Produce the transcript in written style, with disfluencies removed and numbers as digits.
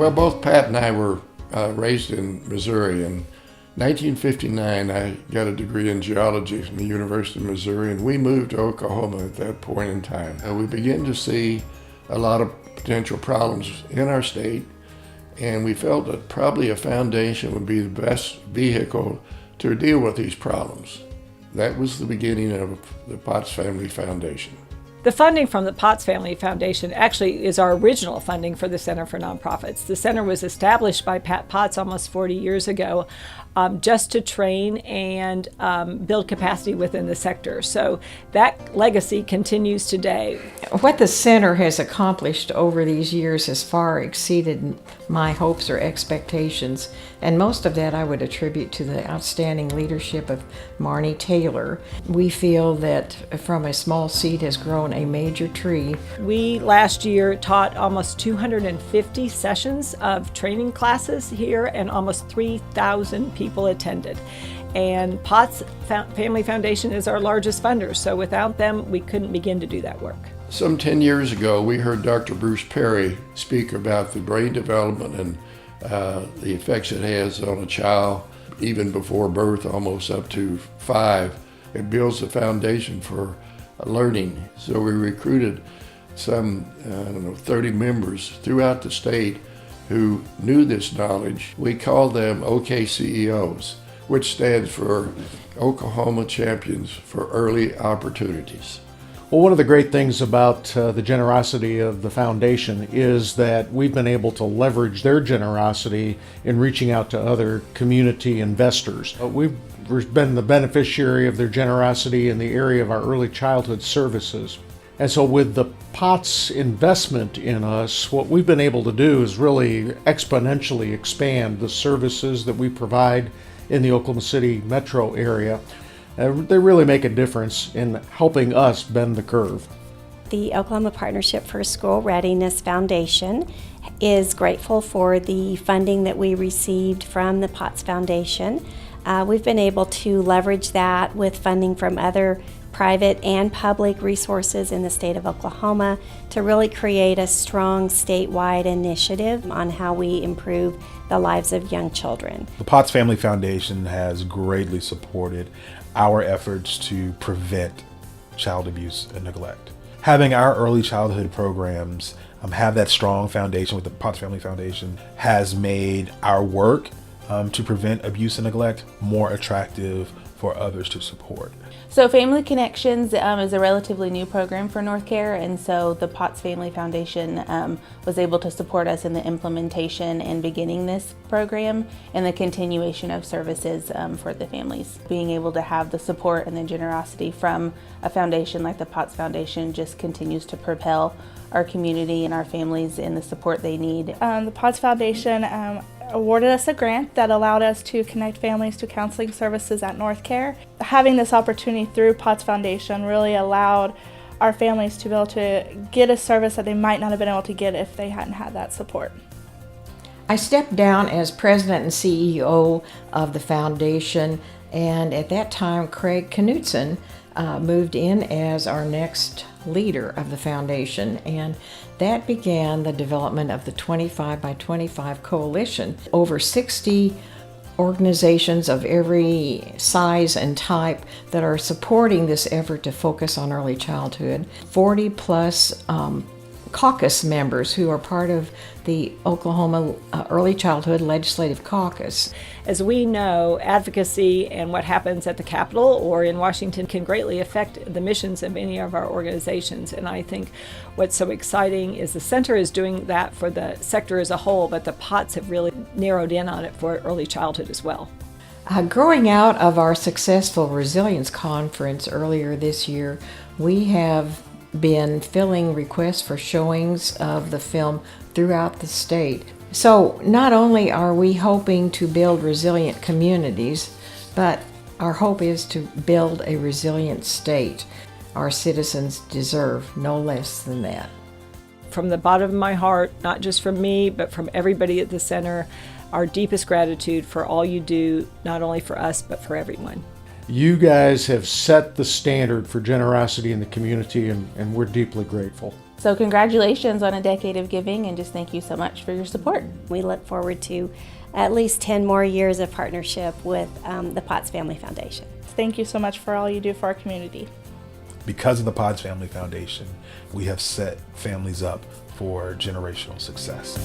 Well, both Pat and I were raised in Missouri. In 1959, I got a degree in geology from the University of Missouri, and we moved to Oklahoma at that point in time. We began to see a lot of potential problems in our state, and we felt that probably a foundation would be the best vehicle to deal with these problems. That was the beginning of the Potts Family Foundation. The funding from the Potts Family Foundation actually is our original funding for the Center for Nonprofits. The center was established by Pat Potts almost 40 years ago just to train and build capacity within the sector. So that legacy continues today. What the center has accomplished over these years has far exceeded my hopes or expectations, and most of that I would attribute to the outstanding leadership of Marnie Taylor. We feel that from a small seed has grown a major tree. We last year taught almost 250 sessions of training classes here, and almost 3,000 people attended. And Potts Family Foundation is our largest funder, so without them, we couldn't begin to do that work. Some 10 years ago, we heard Dr. Bruce Perry speak about the brain development and the effects it has on a child, even before birth, almost up to 5. It builds the foundation for learning. So we recruited some, 30 members throughout the state who knew this knowledge. We call them OKCEOs, which stands for Oklahoma Champions for Early Opportunities. Well, one of the great things about the generosity of the foundation is that we've been able to leverage their generosity in reaching out to other community investors. We've been the beneficiary of their generosity in the area of our early childhood services. And so with the Potts investment in us, what we've been able to do is really exponentially expand the services that we provide in the Oklahoma City metro area. They really make a difference in helping us bend the curve. The Oklahoma Partnership for School Readiness Foundation is grateful for the funding that we received from the Potts Foundation. We've been able to leverage that with funding from other private and public resources in the state of Oklahoma to really create a strong statewide initiative on how we improve the lives of young children. The Potts Family Foundation has greatly supported our efforts to prevent child abuse and neglect. Having our early childhood programs have that strong foundation with the Potts Family Foundation has made our work to prevent abuse and neglect more attractive for others to support. So Family Connections is a relatively new program for North Care, and so the Potts Family Foundation was able to support us in the implementation and beginning this program and the continuation of services for the families. Being able to have the support and the generosity from a foundation like the Potts Foundation just continues to propel our community and our families in the support they need. The Potts Foundation awarded us a grant that allowed us to connect families to counseling services at North Care. Having this opportunity through Potts Foundation really allowed our families to be able to get a service that they might not have been able to get if they hadn't had that support. I stepped down as president and CEO of the foundation, and at that time Craig Knutson moved in as our next leader of the foundation, and that began the development of the 25 by 25 coalition. Over 60 organizations of every size and type that are supporting this effort to focus on early childhood. 40 plus caucus members who are part of the Oklahoma Early Childhood Legislative Caucus. As we know, advocacy and what happens at the Capitol or in Washington can greatly affect the missions of many of our organizations. And I think what's so exciting is the center is doing that for the sector as a whole, but the Potts have really narrowed in on it for early childhood as well. Growing out of our successful Resilience Conference earlier this year, we have been filling requests for showings of the film throughout the state. So not only are we hoping to build resilient communities, but our hope is to build a resilient state. Our citizens deserve no less than that. From the bottom of my heart, not just from me, but from everybody at the center, our deepest gratitude for all you do, not only for us, but for everyone. You guys have set the standard for generosity in the community, and we're deeply grateful. So congratulations on a decade of giving, and just thank you so much for your support. We look forward to at least 10 more years of partnership with the Potts Family Foundation. Thank you so much for all you do for our community. Because of the Potts Family Foundation, we have set families up for generational success.